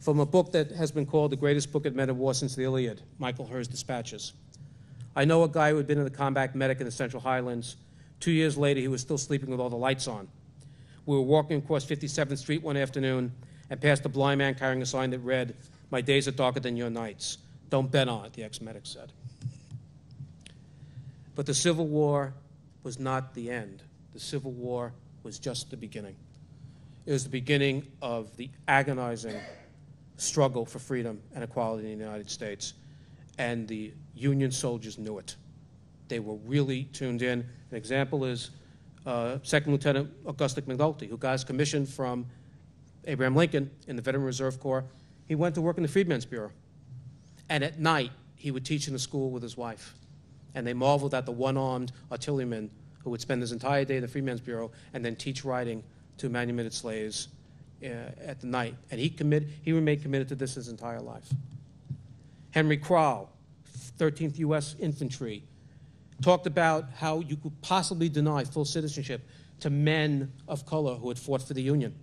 from a book that has been called the greatest book of men of war since the Iliad, Michael Herr's Dispatches. I know a guy who had been in the combat medic in the Central Highlands. 2 years later, he was still sleeping with all the lights on. We were walking across 57th Street one afternoon and passed a blind man carrying a sign that read, "My days are darker than your nights. Don't bet on it," the ex-medic said. But the Civil War was not the end. The Civil War was just the beginning. It was the beginning of the agonizing struggle for freedom and equality in the United States, and the Union soldiers knew it. They were really tuned in. An example is Second Lieutenant Augustus McNulty, who got his commission from Abraham Lincoln in the Veteran Reserve Corps. He went to work in the Freedmen's Bureau. And at night, he would teach in the school with his wife. And they marveled at the one-armed artilleryman who would spend his entire day in the Freedmen's Bureau and then teach writing to manumitted slaves at the night. And he remained committed to this his entire life. Henry Crowell, 13th U.S. Infantry, talked about how you could possibly deny full citizenship to men of color who had fought for the Union.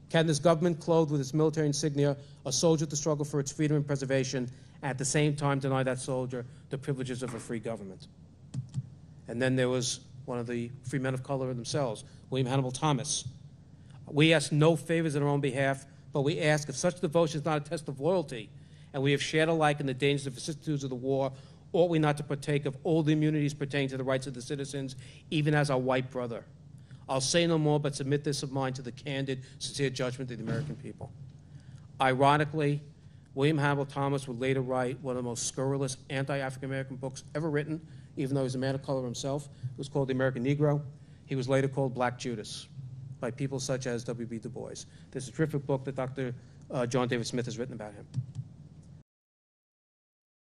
Can this government, clothed with its military insignia, a soldier to struggle for its freedom and preservation, at the same time deny that soldier the privileges of a free government? And then there was one of the free men of color themselves, William Hannibal Thomas. We ask no favors in our own behalf, but we ask if such devotion is not a test of loyalty, and we have shared alike in the dangers and vicissitudes of the war, ought we not to partake of all the immunities pertaining to the rights of the citizens, even as our white brother? I'll say no more, but submit this of mine to the candid, sincere judgment of the American people. Ironically, William Hannibal Thomas would later write one of the most scurrilous anti-African-American books ever written, even though he was a man of color himself. It was called The American Negro. He was later called Black Judas by people such as W.B. Du Bois. There's a terrific book that Dr. John David Smith has written about him.